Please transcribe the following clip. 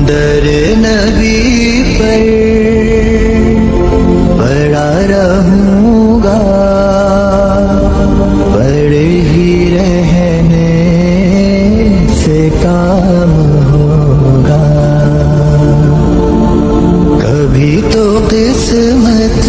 दर नबी पर पड़ा रहूंगा, पड़े ही रहने से काम होगा। कभी तो किस्मत